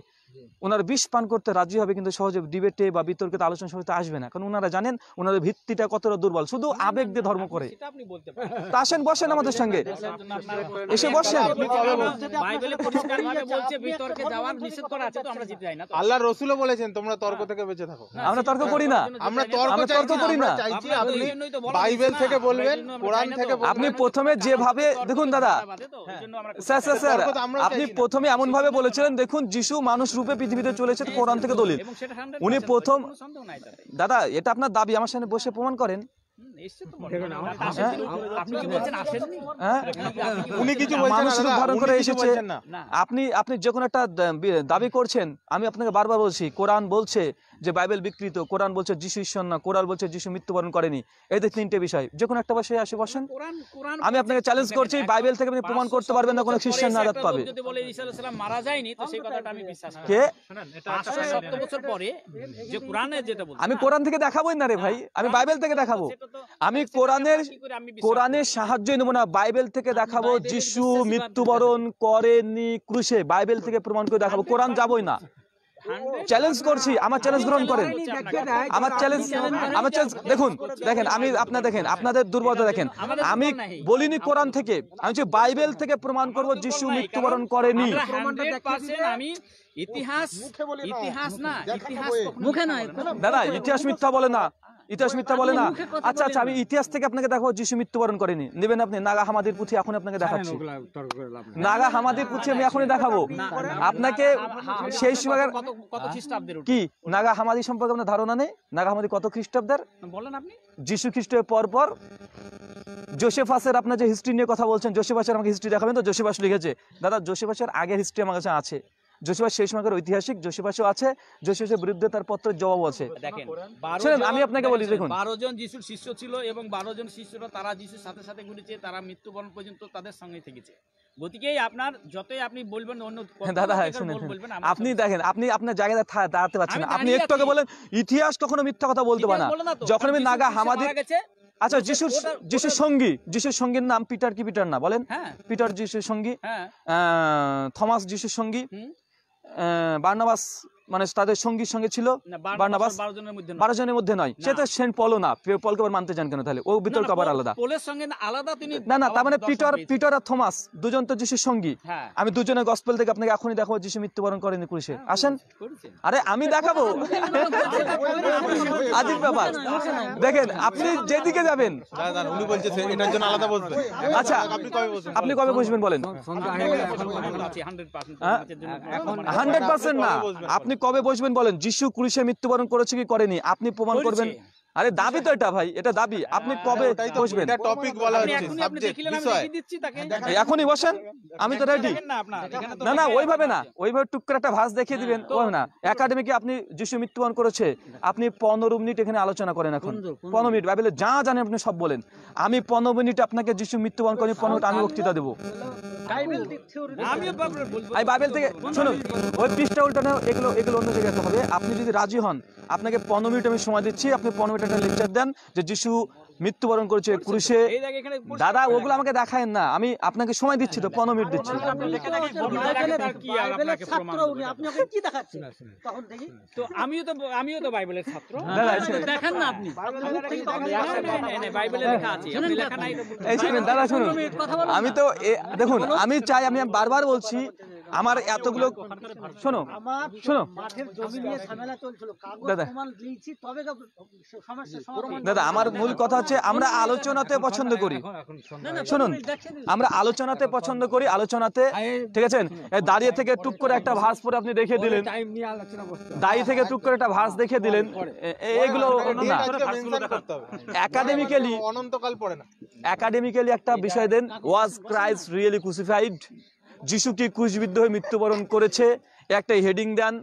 ওনারা বিষ পান করতে রাজি হবে, কিন্তু সহজে ডিবেটে বা বিতর্কে আলোচনা সভাতে আসবে না, কারণ ওনারা জানেন ওনাদের ভিত্তিটা কতটা দুর্বল, শুধু আবেগ দিয়ে ধর্ম করে। সেটা আপনি বলতে পারেন। তা আসেন বসেন আমাদের সঙ্গে, আপনারা- এসে বসেন। বাইবেলে পরিষ্কারভাবে বলছে বিতর্কে যাওয়ার নিষেধ করা আছে, তো আমরা জিতে যাই না তো। আল্লাহ রসুলও বলেছেন তোমরা তর্ক থেকে বেঁচে থাকো। না, আমরা তর্ক করি না, আমরা তর্ক আমরা চাইছি তর্ক করি না, না। আমরা চাইছি আপনারা তো আপনি এই জন্যই তো বলা বাইবেল হচ্ছে না, থেকে বলবেন, আমরা এই জন্য আমরা কোরআন চাই না থেকে তো। বলবেন। আপনি প্রথমে যেভাবে দেখুন দাদা, এই জন্য আমরা করতে স্যার চাই না। স্যার তর্ক তো আমরাও আপনি চাইছি না। প্রথমে এমন ভাবে বলেছিলেন, দেখুন যিশু মানুষ রূপে পৃথিবীতে চলেছে কোরআন থেকে দলিল। এবং সেটা 100% উনি সত্য, প্রথম কোনো সন্দেহ নাই তাতে। দাদা এটা আপনার দাবি, আমার সামনে বসে প্রমাণ করেন। এসছে তো বটে। দেখুন, আমার- আপনি কি বলছেন আসেননি? হ্যাঁ উনি কিছু বলছেন মানুষ না রূপ দাদা, ধারণ উনি করে কিছু এসেছে। বলছেন না। না। আপনি যে কোনো একটা দাবি করছেন, আমি আপনাকে বারবার বলছি কোরআন বলছে যে বাইবেল বিকৃত, কোরআন বলছে যিশু ঈশ্বর না, কোরআন বলছে যিশু মৃত্যুবরণ করেনি, এই যে তিনটে বিষয়, যে কোনো একটা বিষয়ে আসে বসেন। কোরআন আমি আপনাকে চ্যালেঞ্জ করছি, বাইবেল থেকে আপনি প্রমাণ করতে পারবেন না কোনো খ্রিস্টান নাজাত পাবে। যদি বলে ঈসা আলাইহিস সালাম মারা যায়নি, তো সেই কথাটা আমি বিশ্বাস করি। কে 570 বছর পরে যে কোরআনে যেটা বলছে, আমি কোরআন থেকে দেখাবোই না রে ভাই, আমি বাইবেল থেকে দেখাবো। সেটা তো আমি সেটা কোরআনের কি করে আমি বিশ্বাস কোরআনের সাহায্যই নেব না, বাইবেল থেকে দেখাবো যিশু মৃত্যুবরণ করেনি ক্রুশে, বাইবেল থেকে প্রমাণ করে দেখাবো, কোরআন যাবই না। চ্যালেঞ্জ করছি, আমার চ্যালেঞ্জ গ্রহণ করেন, আমার চ্যালেঞ্জ দেখেন আমি দেখেন আপনাদের দুর্বলতা দেখেন, আমি বলিনি কোরআন থেকে, আমি যে বাইবেল থেকে প্রমাণ করব যিশু মৃত্যুবরণ করেনি। আমরা 100% আমি ইতিহাস না, ইতিহাস কখনো মুখে নয়, দাদা ইতিহাস মিথ্যা বলে না, ইতিহাস মিথ্যা বলে না। আচ্ছা আমি ইতিহাস থেকে আপনাকে দেখাবো যিশু মৃত্যুবরণ করেনি, নেবেন আপনি? নাগা হামাদির পুঁথি এখন আপনাকে দেখাচ্ছি, ওগুলা তর্ক করে লাভ নেই। নাগা হামাদির পুঁথি আমি এখনই দেখাবো আপনাকে। সেই সময় কত খ্রিস্টাব্দের ওটা? কি নাগা হামাদি সম্পর্কে আপনার ধারণা নেই? নাগা হামাদি কত খ্রিস্টাব্দের? বলেন আপনি। যিশু খ্রিস্টের পর জোসেফাসের, আপনার যে হিস্ট্রি নিয়ে কথা বলছেন, জোসেফাসের আমাকে হিস্ট্রি দেখাবেন তো? জোসেফাস লিখেছে, দাদা জোসেফাসের আগের হিস্ট্রি আমার কাছে আছে, জোসেফাস সেই সময়কার ঐতিহাসিক, জোসেফাসও আছে, জোসেফাসের বিরুদ্ধে তার পত্রের জবাবও আছে। দেখেন শুনুন, আমি আপনাকে বলি, দেখুন 12 জন যিশুর শিষ্য ছিল এবং 12 জন শিষ্যরা তারা যিশুর সাথে সাথে ঘুরেছে, তারা মৃত্যুবরণ পর্যন্ত তাদের সঙ্গে থেকেছে। গতিকে আপনার যতই আপনি বলবেন অন্য দাদা শুনুন, আপনি দেখেন আপনি আপনার জায়গায় দাঁড়াতে পারছেন না। আপনি একটু আগে বলেন ইতিহাস কখনো মিথ্যা কথা বলতে পারে না। যখন আমি নাগা হামাদি, আচ্ছা যিশুর সঙ্গীর নাম পিটার, কি পিটার না বলেন? হ্যাঁ পিটার যিশুর সঙ্গী, হ্যাঁ থমাস যিশুর সঙ্গী, হুম। বার্নাবাস মানে তাদের সঙ্গীর সঙ্গে ছিল, না, বার্নাবাস 12 জনের মধ্যে 12 জনের মধ্যে নয়, সে তো সেন্ট পলও না, পলকে আবার মানতে চান কেন তাহলে? ও বিতর্ক আবার আলাদা। পোলের সঙ্গে আলাদা তিনি না তার মানে দর্শন পেয়েছেন। পিটার আর থমাস দুজন তো যিশুর সঙ্গী। হ্যাঁ আমি দুজনের গসপেল থেকে আপনাকে এখনই দেখাবো যিশু মৃত্যুবরণ করেনি ক্রুশে, আসেন। করেছেন। আরে আমি দেখাবো, আজীব ব্যাপার। দেখেন আপনি যেদিকে যাবেন, দাদা উনি বলছে এটার জন্য আলাদা বসবেন। আচ্ছা আপনি কবে বসবেন? আপনি কবে বসবেন বলেন? সন্ধ্যা হয়ে গেলে এখন আছি 100% হ্যাঁ? তোমাদের জন্য। এখন 100% না, আপনি কবে বসবেন বলেন? যিশু ক্রুশে মৃত্যুবরণ করেছে কি করেনি আপনি প্রমাণ করবেন। আরে দাবি তো এটা ভাই, এটা দাবি, আপনি কবে ওটাই তো, বসবেন? এটা টপিক বলা আপনি হচ্ছে, এখনই আপনি সাবজেক্ট দেখিলেন, আমি বিষয়। দেখিয়ে দিচ্ছি তাকে। এখনই বসেন, আমি তো রেডি। দেখেন না আপনার, এখানে তো না লেখাই ওইভাবে না, আছে। ওইভাবে টুক করে একটা ভাস দেখিয়ে দিবেন, ওই না। একাডেমিকে আপনি যিশু মৃত্যুবরণ করেছে, আপনি 15 মিনিট এখানে আলোচনা করেন, এখন 15 মিনিট বাইবেলে যা জানেন আপনি সব বলেন। আমি 15 মিনিট আপনাকে যিশু মৃত্যুবরণ করেনি 15 মিনিট আমি বক্তৃতা দেবো। আমিও বাবরে বলবো। আমি বাইবেল থেকে শুনুন, ওই পৃষ্ঠা উল্টানো এগুলো অন্য জায়গায় হবে। আপনি যদি রাজি হন, আপনাকে 15 মিনিট আমি সময় দিচ্ছি, আপনি 15 মিনিট একটা লেকচার দেন যে যিশু মৃত্যুবরণ করেছে ক্রুশে। এই দেখে এখানে দাদা ওগুলো আমাকে দেখায়েন না, আমি আপনাকে সময় দিচ্ছি তো, 15 মিনিট দিচ্ছি। আপনি লেখা দেখে বলুন, দেখে তার কি আর আপনাকে প্রমাণ করবে। আপনি ওকে কি দেখাচ্ছেন তখন দেখি? তো আমিও তো বাইবেলের ছাত্র। দাদা দেখেন না আপনি, বাইবেলে লেখা আছে, আপনি লেখা নাই তো বলতে এই শুনুন দাদা, শুনুন আমি তো দেখুন, আমি চাই, আমি বারবার বলছি, আমার এতগুলো শোনো মাঠের জমি নিয়ে ঝামেলা চলছিল, কাগজ দাদা। প্রমাণ দিয়েছি তবে সমস্যা সমাধান। দাদা আমার মূল কথা হচ্ছে আমরা আলোচনাতে পছন্দ করি। শুনুন, আমরা আলোচনাতে পছন্দ করি, আলোচনাতে, ঠিক আছে? দাঁড়িয়ে থেকে টুক করে একটা ভাস পরে আপনি দেখে দিলেন, টাইম নিয়ে আলোচনা করতে হবে। দাঁড়িয়ে থেকে টুক করে একটা ভাস দেখে দিলেন, এগুলো না। মেনশন করতে হবে। একাডেমিক্যালি অনন্তকাল পড়ে না। একটা বিষয় দেন, ওয়াজ ক্রাইস্ট রিয়েলি ক্রুসিফাইড? যিশু কি ক্রুশবিদ্ধ হয়ে মৃত্যুবরণ করেছে, একটা হেডিং দেন,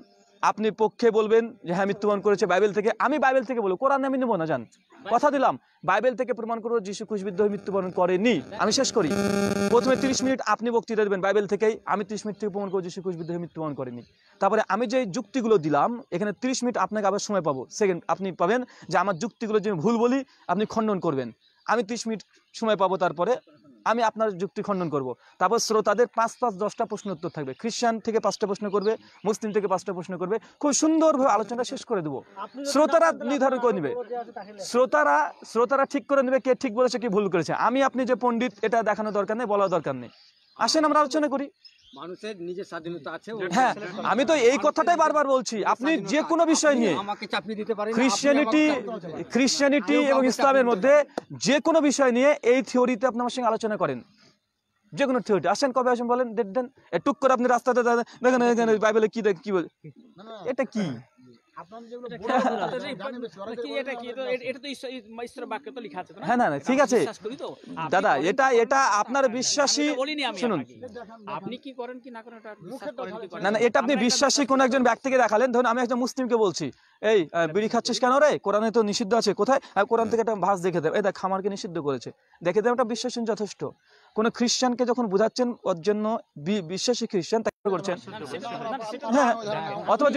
আপনি পক্ষে বলবেন যে হ্যাঁ মৃত্যুবরণ করেছে বাইবেল থেকে। আমি বাইবেল থেকে বলবো, কোরআন আমি নেবো না, জান কথা দিলাম। বাইবেল থেকে প্রমাণ করবো যিশু ক্রুশবিদ্ধ হয়ে মৃত্যুবরণ করেনি। আমি শেষ করি, প্রথমে 30 মিনিট আপনি বক্তৃতা দেবেন বাইবেল থেকেই, আমি 30 মিনিট থেকে প্রমাণ করবো যিশু ক্রুশবিদ্ধ হয়ে মৃত্যুবরণ করেনি। তারপরে আমি যে যুক্তিগুলো দিলাম এখানে 30 মিনিট আপনাকে আবার সময় পাবো, সেকেন্ড আপনি পাবেন যে আমার যুক্তিগুলো যে ভুল বলি আপনি খণ্ডন করবেন। আমি 30 মিনিট সময় পাবো, তারপরে আমি আপনার যুক্তি খণ্ডন করব। তারপর শ্রোতাদের 5-10টা প্রশ্ন উত্তর থাকবে, খ্রিস্টান থেকে 5টা প্রশ্ন করবে, মুসলিম থেকে 5টা প্রশ্ন করবে, খুব সুন্দরভাবে আলোচনাটা শেষ করে দেবো। শ্রোতারা নির্ধারণ করে নেবে, শ্রোতারা ঠিক করে নেবে কে ঠিক বলেছে কি ভুল করেছে। আমি আপনি যে পণ্ডিত এটা দেখানোর দরকার নেই, বলার দরকার নেই। আসেন আমরা আলোচনা করি। মানুষের নিজের স্বাধীনতা আছে। হ্যাঁ, আমি তো এই কথাটাই বারবার বলছি, আপনি যে কোনো বিষয় নিয়ে আমাকে চাপিয়ে দিতে পারেন। খ্রিস্টানিটি এবং ইসলামের মধ্যে যে কোনো বিষয় নিয়ে এই থিওরিতে আপনি আমার সঙ্গে আলোচনা করেন, যে কোনো থিওরিটি। আসেন, কবে আসেন বলেন, ডেট দেন। টুক করে আপনি রাস্তাতে দেখেন এখানে বাইবেলে কি কি বলে, এটা কি? হ্যাঁ না ঠিক আছে দাদা, এটা আপনার বিশ্বাসী, শুনুন আপনি কি করেন কি না করেন না, এটা আপনি বিশ্বাসী কোন একজন ব্যক্তিকে দেখালেন। ধরুন আমি একজন মুসলিমকে বলছি, এই বিড়ি খাচ্ছিস কেন রে, কোরআনে তো নিষিদ্ধ আছে, কোথায়? কোরআন থেকে একটা ভাস দেখে দেব, এই দেখ খামারকে নিষিদ্ধ করেছে, দেখে দেব, এটা বিশ্বাসী যথেষ্ট। কোন খ্রিস্টানকে যখন বুঝাচ্ছেন ওর জন্য বিশ্বাসী খ্রিস্টান তাকে করছেন, হ্যাঁ। অথবা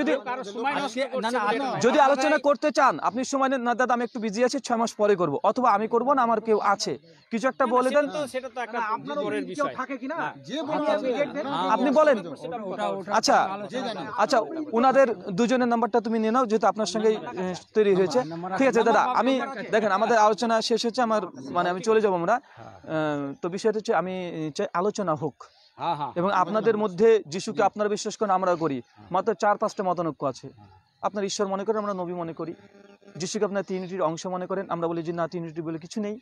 যদি আলোচনা করতে চান আপনি সময় নেন না, দাদা আমি একটু বিজি আছি, 6 মাস পরে করব, অথবা আমি করব না, আমার কেউ আছে, কিছু একটা বলে দেন, আপনি বলেন। আচ্ছা আচ্ছা, উনাদের দুজনের নাম্বারটা তুমি নিয়ে নাও, যেহেতু আপনার সঙ্গে তৈরি হয়েছে। ঠিক আছে দাদা, আমি দেখেন আমাদের আলোচনা শেষ হচ্ছে, আমার মানে আমি চলে যাবো আমরা। তো বিষয়টা হচ্ছে আমি চাই আলোচনা হোক, এবং আপনাদের মধ্যে যিশুকে আপনারা বিশ্বাস করেন, আমরা করি, মাত্র 4-5টা মতানৈক্য আছে। আপনার ঈশ্বর মনে করেন, আমরা নবী মনে করি। যিশুকে আপনার ট্রিনিটির অংশ মনে করেন, আমরা বলি যে না ট্রিনিটি বলে কিছু নেই।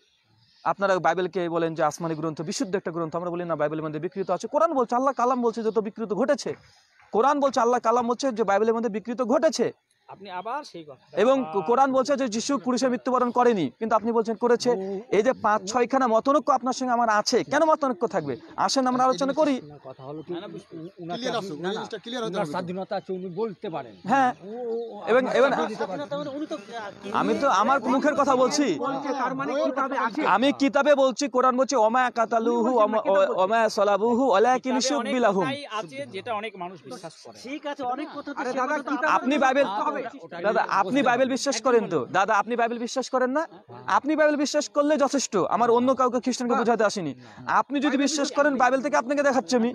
আপনারা বাইবেলকে বলেন যে আসমানি গ্রন্থ, বিশুদ্ধ একটা গ্রন্থ, আমরা বলি না বাইবেলের মধ্যে বিকৃত আছে। কোরআন বলছে, আল্লাহ কালাম বলছে যত বিকৃত ঘটেছে, কোরআন বলছে, আল্লাহ কালাম বলছে যে বাইবেলের মধ্যে বিকৃত ঘটেছে। আপনি আবার সেই কথা, এবং কোরআন বলছে যে যিশু ক্রুশে মৃত্যুবরণ করেনি, কিন্তু আপনি বলছেন করেছে। এই যে 5-6খানা মতনৈক্য আপনার সঙ্গে আমার আছে, কেন মতনৈক্য থাকবে? আসেন আমরা আলোচনা করি। কথা হলো কি, স্বাধীনতা আছে, উনি বলতে পারেন। হ্যাঁ, এবং আমি তো আমার মুখের কথা বলছি, আমি কিতাবে বলছি, কোরআন বলছে ওমা কাতালুহু ওমা সালাবুহু ওয়ালাকিন শুবিলাহুম আছে, যেটা অনেক মানুষ বিশ্বাস করে। ঠিক আছে, অনেক কথা তো আপনি বাইবেল, দাদা আপনি বাইবেল বিশ্বাস করেন তো? দাদা আপনি বাইবেল বিশ্বাস করেন না? আপনি বাইবেল বিশ্বাস করলে যথেষ্ট, আমার অন্য কাউকে খ্রিস্টানকে বোঝাতে আসেনি। আপনি যদি বিশ্বাস করেন বাইবেল থেকে আপনাকে দেখাচ্ছি আমি।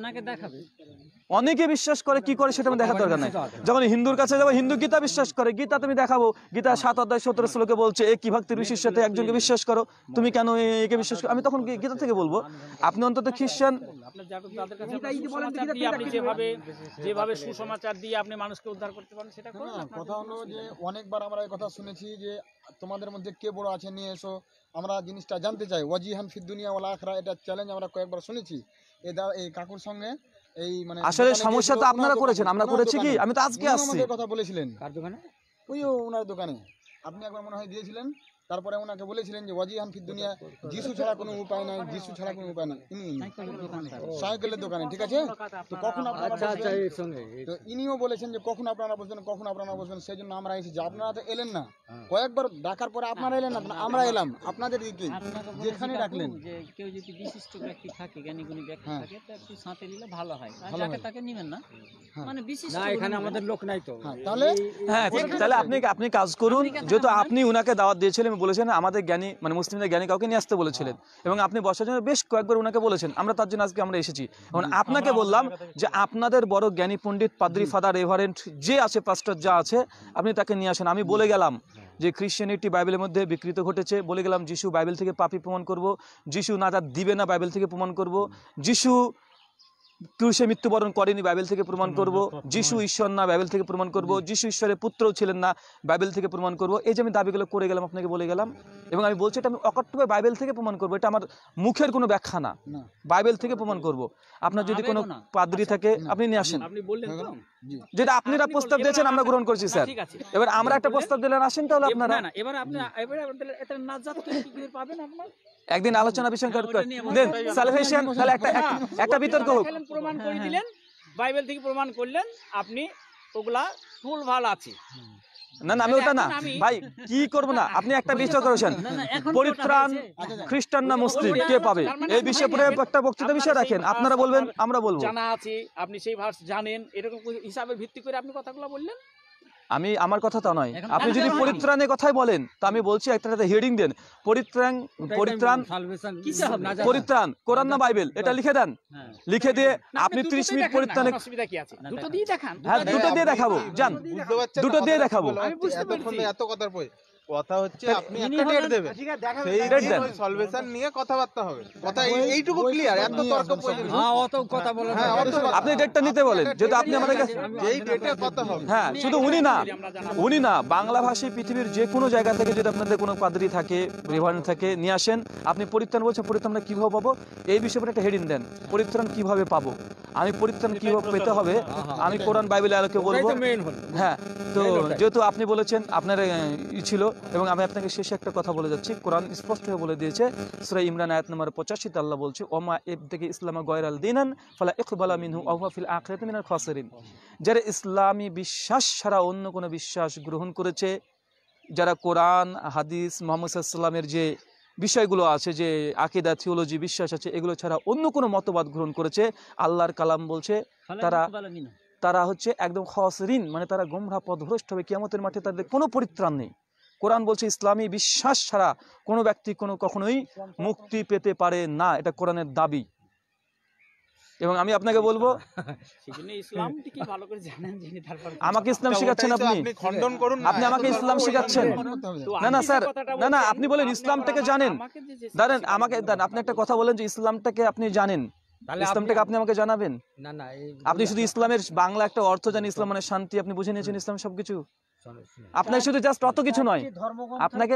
অনেকে বিশ্বাস করে, কি করে সেটা আমি দেখার দরকার নাই। যখন হিন্দুর কাছে যাবো, হিন্দু গীতা বিশ্বাস করে, গীতা তুমি দেখাবো, গীতা 7 অধ্যায় 17 শ্লোকে বলছে এক কি ভক্তির বিশেষ সাথে একজনকে বিশ্বাস করো, তুমি কেন একে বিশ্বাস করো? আমি তখন গীতা থেকে বলবো, আপনি অন্তত খ্রিস্টান, আপনি যেভাবে সুসমাচার দিয়ে আপনি মানুষকে উদ্ধার করতে পারেন সেটা করুন। কথা হলো যে অনেকবার আমরা এই কথা শুনেছি যে তোমাদের মধ্যে কে বড় আছে নিয়ে এসো, আমরা জিনিসটা জানতে চাই। ওয়াজিহান ফিদ দুনিয়া ওয়াল আখিরা, এটা চ্যালেঞ্জ আমরা কয়েকবার শুনেছি এই কাকুর সঙ্গে। এই মানে আসলে সমস্যা তো আপনারা করেছেন, আমরা করেছি কি? আমি তো আজকে আসছি। কথা বলেছিলেন কার দোকানে? ওই ওনার দোকানে আপনি একবার মনে হয় দিয়েছিলেন, তারপরে ওনাকে বলেছিলেন যে ওয়াজিহান ফিদ দুনিয়া, যিশু ছাড়া কোনো উপায় নাই, যিশু ছাড়া কোনো উপায় নাই। সাইকেলের দোকানে, ঠিক আছে? তো কখন আপনারা তো ইনিও বলেছেন যে কখন আপনারা বসবেন, কখন আপনারা বসবেন, সেই জন্য আমরা এসেছি। আপনারা তো এলেন না, কয়েকবার ডাকার পরে আপনারা এলেন না, আমরা এলাম আপনাদের দিকে, যেখানে ডাকলেন। যে কেউ যদি বিশিষ্ট ব্যক্তি থাকে, জ্ঞানী-গুণী ব্যক্তি থাকে, তো একটু সাথে নিলে ভালো হয়, আর যাকে তাকে নেবেন না, মানে বিশিষ্ট। না, এখানে আমাদের লোক নাই তো। তাহলে হ্যাঁ, তাহলে আপনি কাজ করুন, যেহেতু আপনি উনাকে দাওয়াত দিয়েছিলেন, বলেছেন আমাদের জ্ঞানী মানে মুসলিমদের জ্ঞানী কাউকে নিয়ে আসতে বলেছিলেন, এবং আপনি বসার জন্য বেশ কয়েকবার উনাকে বলেছেন, আমরা তার জন্য আজকে আমরা এসেছি। এবং আপনাকে বললাম যে আপনাদের বড় জ্ঞানী পণ্ডিত, পাদ্রী, ফাদার, রেভারেন্ট যে আছে, পাস্টর যা আছে, আপনি তাকে নিয়ে আসেন। আমি বলে গেলাম যে খ্রিস্টানিটি বাইবেলের মধ্যে বিকৃত ঘটেছে, বলে গেলাম যিশু বাইবেল থেকে পাপী প্রমাণ করব, যিশু নাজাত দিবে না বাইবেল থেকে প্রমাণ করব, যিশু ক্রুশে মৃত্যুবরণ করেনি বাইবেল থেকে প্রমাণ করব, যিশু ঈশ্বর না বাইবেল থেকে প্রমাণ করব, যিশু ঈশ্বরের পুত্রও ছিলেন না বাইবেল থেকে প্রমাণ করব। এই যে আমি দাবিগুলো করে গেলাম, আপনাকে বলে গেলাম, এবং আমি বলছি এটা আমি অকট্টভাবে বাইবেল থেকে প্রমাণ করব, এটা আমার মুখের কোনো ব্যাখ্যা না, বাইবেল থেকে প্রমাণ করব। আপনার যদি কোনো পাদ্রী থাকে আপনি নিয়ে আসেন, আপনি বললেন তো যেটা আপনারা প্রস্তাব দিয়েছেন আমরা গ্রহণ করছি স্যার। এবার আমরা একটা প্রস্তাব দিলেন, আসেন তাহলে আপনারা। না, এবার আপনি এটা নাজাত কি করে পাবেন? আপনার একদিন আলোচনা বিষয় দেন সালভেশন, তাহলে একটা বিতর্ক হোক। প্রমাণ করে দিলেন, বাইবেল থেকে প্রমাণ করলেন, আপনি ওগুলা ভুলভাল আছে। না না, আমি ওটা না ভাই, কি করবো না, আপনি একটা বিষয় করেছেন, পরিত্রাণ খ্রিস্টান না মুসলিম কে পাবে, এই বিষয়ে পুরো একটা বক্তৃতা বিষয় রাখেন, আপনারা বলবেন আমরা বলবো। জানা আছে, আপনি সেই ভার্স জানেন, এরকম হিসাবের ভিত্তি করে আপনি কথাগুলো বললেন। আমি আমার কথা তা নয়, আপনি যদি পরিত্রাণের কথাই বলেন তো আমি বলছি একটা হেডিং দেন, পরিত্রাণ পরিত্রাণ কোরআন না বাইবেল, এটা লিখে দেন, লিখে দিয়ে আপনি 30 মিনিট পরিত্রাণে, অসুবিধা কি আছে? দুটো দিয়ে দেখান। হ্যাঁ দুটো দিয়ে দেখাবো, যান বুঝতে পারছেন? দুটো দিয়ে দেখাবো। এতক্ষণ এত কথার পরে কথা হচ্ছে আপনি একটা ডেট দেবেন, সেই Date দেন। সলভেশন নিয়ে কথাবার্তা হবে। কথা এইটুকু ক্লিয়ার, এত তর্ক প্রয়োজন নেই। অত কথা বলা হ্যাঁ, অত কথা। আপনি ডেটটা নিতে বলেন, যেহেতু আপনি আমাদের কাছে, যেই ডেটে কথা হবে। হ্যাঁ শুধু উনি না বাংলা ভাষী পৃথিবীর যে কোনো জায়গা থেকে যদি আপনাদের কোনো পাদ্রী থাকে, রেভারেন্ড থাকে, নিয়ে আসেন। আপনি পরিত্রাণ বলছেন, পরিত্রাণ আমরা কিভাবে পাবো এই বিষয়ে উপরে একটা হেডিং দেন, পরিত্রাণ কিভাবে পাবো, আমি পরিত্রাণ কিভাবে পেতে হবে আমি কোরআন বাইবেলের আলোকে বলবো। হ্যাঁ, তো যেহেতু আপনি বলেছেন আপনার ছিল, এবং আমি আপনাকে শেষে একটা কথা বলে যাচ্ছি, কোরআন স্পষ্টভাবে বলে দিয়েছে, সূরা ইমরান আয়াত নম্বর 85 তে আল্লাহ বলছে, ওমা ইবতাগি ইসলামা গায়রাল দীনান ফালা ইকবালা মিনহু ওয়া হুয়া ফিল আখিরাতি মিনাল খাসিরিন। যারা ইসলামী বিশ্বাস ছাড়া অন্য কোনো বিশ্বাস গ্রহণ করেছে, যারা কোরআন হাদিস মুহাম্মদ সাল্লাল্লাহু আলাইহি ওয়াসাল্লামের যে বিষয়গুলো আছে, যে আকীদা থিওলজি বিশ্বাস আছে, এগুলো ছাড়া অন্য কোনো মতবাদ গ্রহণ করেছে, আল্লাহর কালাম বলছে তারা হচ্ছে একদম খাসিরিন, মানে তারা গোমরাহ পথভ্রষ্ট হবে, কিয়ামতের মাঠে তাদের কোনো পরিত্রাণ নেই। কোরআন বলছে ইসলামী বিশ্বাস ছাড়া কোনো ব্যক্তি কখনোই মুক্তি পেতে পারে না, এটা কোরআনের দাবি। এবং আমি আপনাকে বলবো, সেজন্য ইসলামটিকে ভালো করে জানেন, জেনে তারপর আমাকে ইসলাম শেখাচ্ছেন ওটাই তো আপনি, আপনি খণ্ডন করুন না। আপনি আমাকে ইসলাম শেখাচ্ছেন। তো না না আপনি যে স্যার, কথাটা না না, বলছেন, আপনি বলেন আপনি ইসলামটাকে আমাকে- জানেন, আমাকে যে- দাঁড়ান আমাকে দাঁড়ান, আপনি একটা কথা বলেন যে ইসলামটাকে আপনি জানেন, ইসলামটাকে আপনি আমাকে জানাবেন। না না, আপনি শুধু ইসলামের বাংলা একটা অর্থ জানেন, ইসলাম মানে শান্তি, আপনি বুঝে নিয়েছেন ইসলাম সবকিছু। আপনার শুধু জাস্ট অত কিছু নয়, আপনাকে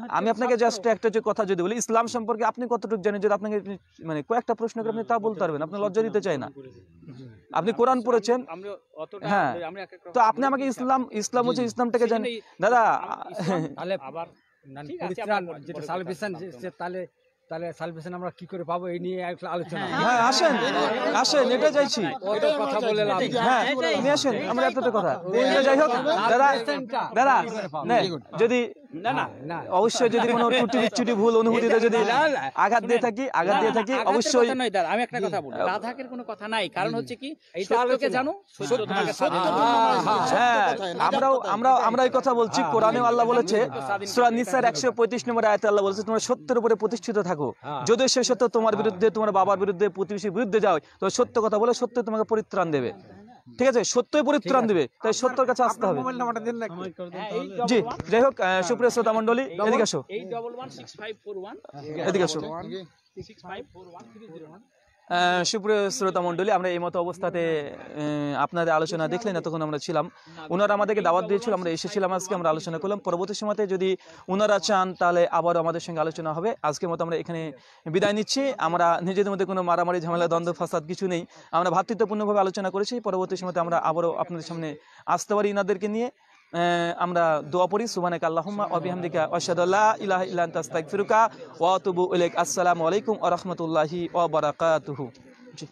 আমি আপনাকে জাস্ট একটা যে কথা যদি বলি ইসলাম সম্পর্কে আপনি কতটুকু জানেন, যদি আপনাকে মানে কয়েকটা প্রশ্ন করে আপনি তা বলতে পারবেন, আপনি লজ্জা দিতে চাই না। আপনি কোরআন পড়েছেন, আমরা অতটা হ্যাঁ, আমরা এক- তো আপনি আমাকে ইসলাম হচ্ছে ইসলামটাকে জানেন দাদা। তাহলে আবার ঠিক আছে, পরিত্রাণ আবার যেটা পরে সালভেশন, কথা তাহলে সালভেশন আমরা কি করে পাবো এই নিয়ে একটা আলোচনা। হ্যাঁ আসেন আসেন, এটা চাইছি। কত কথা বলে লাভ নেই। হ্যাঁ নিয়ে আসেন, আমরা এতটা কথা তো যাই হোক দাদা, দাদা নে, যদি না না না অবশ্যই যদি কোনো ত্রুটি বিচ্যুতি ভুল অনুভূতিতে যদি আঘাত দিয়ে থাকি আঘাতের অবশ্যই কথা নয় দাদা, আমি একটা কথা বলি, রাধাকের কোনো কথা নাই, কারণ হচ্ছে কি সত্যকে জানো, সত্য তোমাকে স্বাধীন করবে। হ্যাঁ আমরা এই কথা বলছি, কোরআনে আল্লাহ বলেছে সূরা নিসার 135 নম্বর আয়াতে আল্লাহ বলেছে তোমরা সত্যের উপরে প্রতিষ্ঠিত থাকো, যদি সে সত্য তোমার বিরুদ্ধে, তোমার বাবার বিরুদ্ধে, প্রতিবেশীর বিরুদ্ধে যাও, তো সত্য কথা বলে সত্য তোমাকে পরিত্রাণ দেবে। ঠিক আছে, সত্যই পরিত্রাণ দিবে, তাই সত্যের কাছে আসতে হবে। হ্যাঁ, এই জি, যাই হোক সুপ্রিয় শ্রোতা মণ্ডলী, এদিকে আসো, 816541 এদিকে আসো। 6541 সুপ্রিয় শ্রোতা মণ্ডলী, আমরা এই মতো অবস্থাতে আপনাদের আলোচনা দেখলেন, এতক্ষণ আমরা ছিলাম, ওনারা আমাদেরকে দাওয়াত দিয়েছিল, আমরা এসেছিলাম, আজকে আমরা আলোচনা করলাম। পরবর্তী সময়তে যদি ওনারা চান তাহলে আবারও আমাদের সঙ্গে আলোচনা হবে। আজকের মতো আমরা এখানে বিদায় নিচ্ছি। আমরা নিজেদের মধ্যে কোনো মারামারি ঝামেলা দ্বন্দ্ব ফাসাদ কিছু নেই, আমরা ভ্রাতৃত্বপূর্ণভাবে আলোচনা করেছি। পরবর্তী সময়তে আমরা আবারও আপনাদের সামনে আসতে পারি ইনাদেরকে নিয়ে। আমরা দোয়া পড়ি, সুবহানাকা আল্লাহুম্মা ওয়া বিহামদিকা আশহাদু আল্লা ইলাহা ইল্লা আনতা আস্তাগফিরুকা ওয়া আতুবু ইলাইক। আসসালামু আলাইকুম ওয়া রাহমাতুল্লাহি ওয়া বারাকাতুহু। জি।